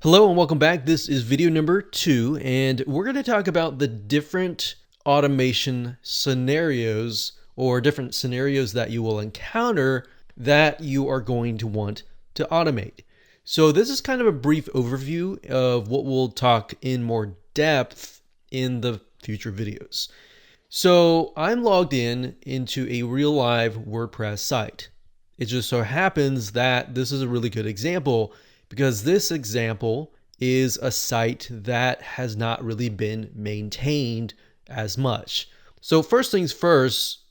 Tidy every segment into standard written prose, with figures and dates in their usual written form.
Hello and welcome back. This is video number 2, and we're going to talk about the different automation scenarios or different scenarios that you will encounter that you are going to want to automate. So this is kind of a brief overview of what we'll talk in more depth in the future videos. So I'm logged into a real live WordPress site. It just so happens that this is a really good example because this example is a site that has not really been maintained as much. So first things first,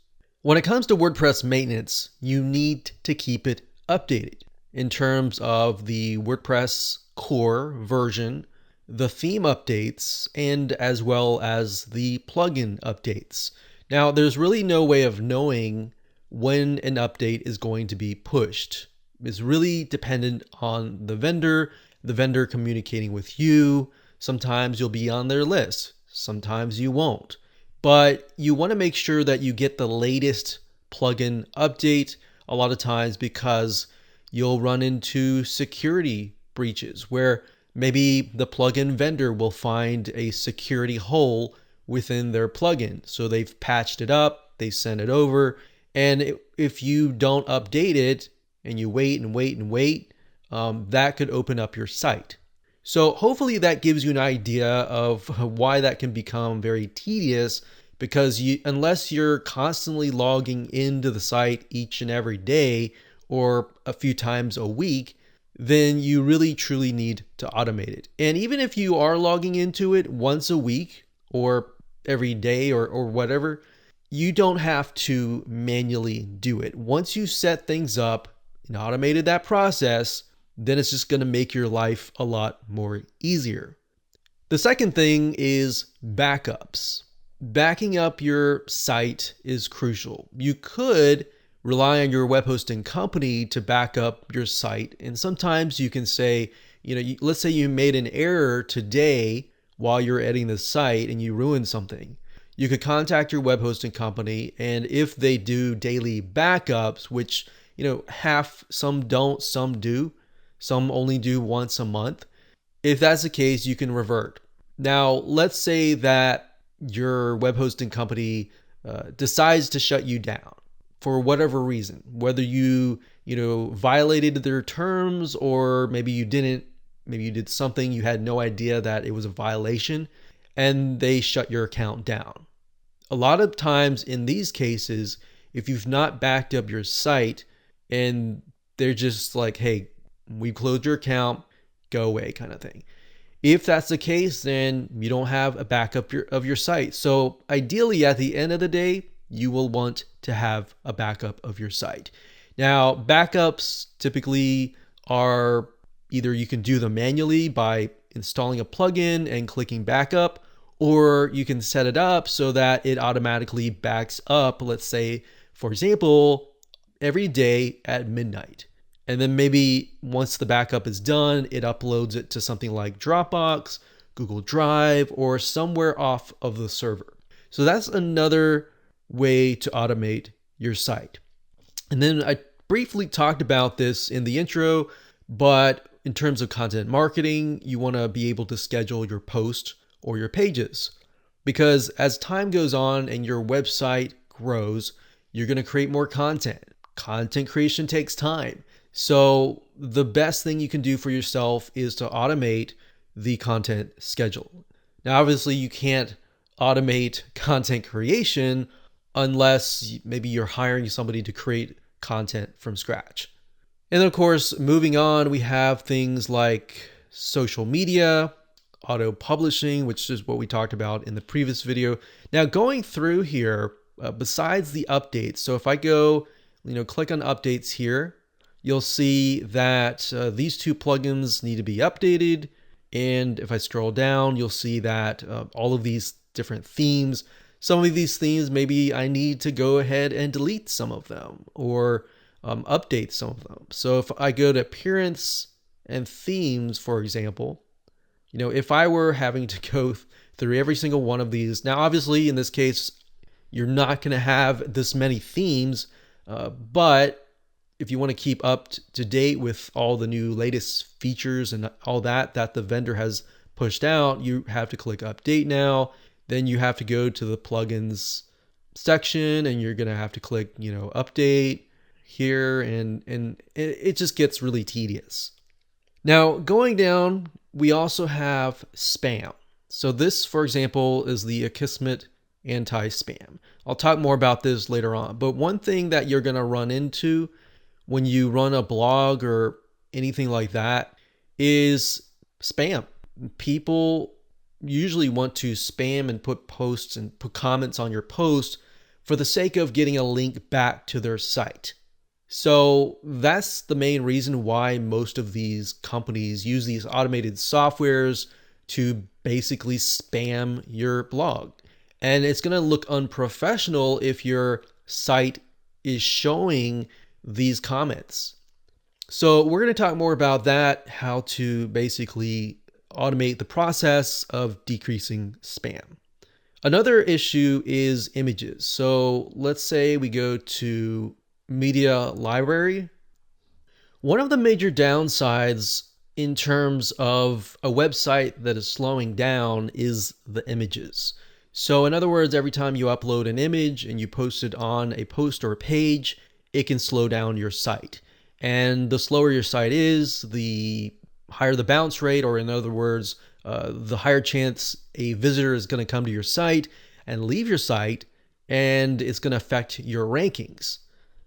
when it comes to WordPress maintenance, you need to keep it updated in terms of the WordPress core version, the theme updates, and as well as the plugin updates. Now, there's really no way of knowing when an update is going to be pushed. It's really dependent on the vendor communicating with you. Sometimes you'll be on their list, sometimes you won't. But you want to make sure that you get the latest plugin update a lot of times because you'll run into security breaches where maybe the plugin vendor will find a security hole within their plugin. So they've patched it up, they sent it over, and if you don't update it and you wait and wait and wait, that could open up your site. So hopefully that gives you an idea of why that can become very tedious, because unless you're constantly logging into the site each and every day or a few times a week, then you really truly need to automate it. And even if you are logging into it once a week or every day or whatever, you don't have to manually do it. Once you set things up and automated that process, then it's just going to make your life a lot more easier. The second thing is backups. Backing up your site is crucial. You could rely on your web hosting company to back up your site, and sometimes you can say, let's say you made an error today while you're editing the site and you ruined something. You could contact your web hosting company, and if they do daily backups, which some don't, some do, some only do once a month. If that's the case, you can revert. Now, let's say that your web hosting company decides to shut you down for whatever reason, whether you violated their terms or maybe you didn't, maybe you did something, you had no idea that it was a violation, and they shut your account down. A lot of times in these cases, if you've not backed up your site and they're just like, hey, we closed your account, go away kind of thing. If that's the case, then you don't have a backup of your site. So ideally, at the end of the day, you will want to have a backup of your site. Now, backups typically are either you can do them manually by installing a plugin and clicking backup, or you can set it up so that it automatically backs up, let's say, for example, every day at midnight. And then maybe once the backup is done, it uploads it to something like Dropbox, Google Drive, or somewhere off of the server. So that's another way to automate your site. And then I briefly talked about this in the intro, but in terms of content marketing, you want to be able to schedule your posts or your pages, because as time goes on and your website grows, you're going to create more content. Content creation takes time. So the best thing you can do for yourself is to automate the content schedule. Now, obviously you can't automate content creation unless maybe you're hiring somebody to create content from scratch. And then of course, moving on, we have things like social media, auto publishing, which is what we talked about in the previous video. Now going through here, besides the updates, so if I go, click on updates here, you'll see that these two plugins need to be updated. And if I scroll down, you'll see that all of these different themes, some of these themes, maybe I need to go ahead and delete some of them or update some of them. So if I go to appearance and themes, for example, if I were having to go through every single one of these, now obviously in this case, you're not going to have this many themes, but if you want to keep up to date with all the new latest features and all that the vendor has pushed out, you have to click update now. Then you have to go to the plugins section and you're going to have to click, update here, and it just gets really tedious. Now, going down, we also have spam. So this, for example, is the Akismet anti-spam. I'll talk more about this later on. But one thing that you're going to run into when you run a blog or anything like that is spam. People usually want to spam and put posts and put comments on your post for the sake of getting a link back to their site. So that's the main reason why most of these companies use these automated softwares to basically spam your blog. And it's going to look unprofessional if your site is showing these comments. So we're going to talk more about that, how to basically automate the process of decreasing spam. Another issue is images. So let's say we go to media library. One of the major downsides in terms of a website that is slowing down is the images. So in other words, every time you upload an image and you post it on a post or a page, it can slow down your site. And the slower your site is, the higher the bounce rate, or in other words, the higher chance a visitor is going to come to your site and leave your site, and it's going to affect your rankings.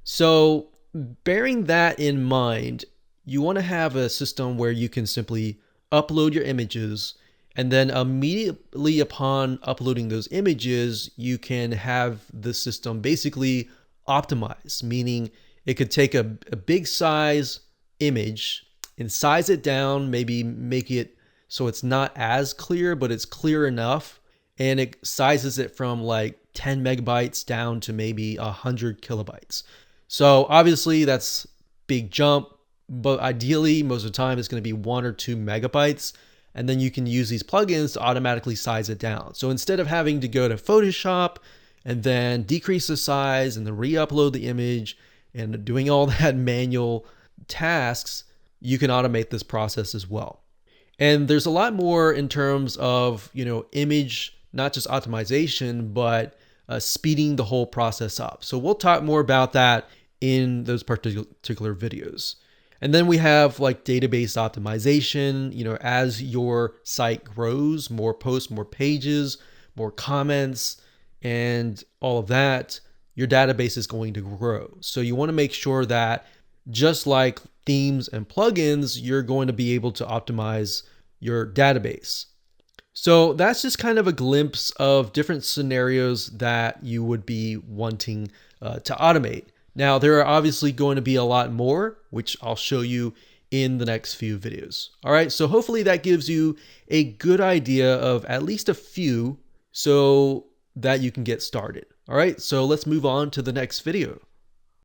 So bearing that in mind, you want to have a system where you can simply upload your images, and then immediately upon uploading those images, you can have the system basically optimize, meaning it could take a big size image and size it down, maybe make it so it's not as clear, but it's clear enough, and it sizes it from like 10 megabytes down to maybe 100 kilobytes. So obviously that's big jump, but ideally most of the time it's going to be 1 or 2 megabytes, and then you can use these plugins to automatically size it down. So instead of having to go to Photoshop and then decrease the size and then re-upload the image and doing all that manual tasks, you can automate this process as well. And there's a lot more in terms of, image, not just optimization, but speeding the whole process up. So we'll talk more about that in those particular videos. And then we have like database optimization. As your site grows, more posts, more pages, more comments, and all of that, your database is going to grow. So you want to make sure that just like themes and plugins, you're going to be able to optimize your database. So that's just kind of a glimpse of different scenarios that you would be wanting to automate. Now, there are obviously going to be a lot more, which I'll show you in the next few videos. All right, so hopefully that gives you a good idea of at least a few so that you can get started. All right, so let's move on to the next video.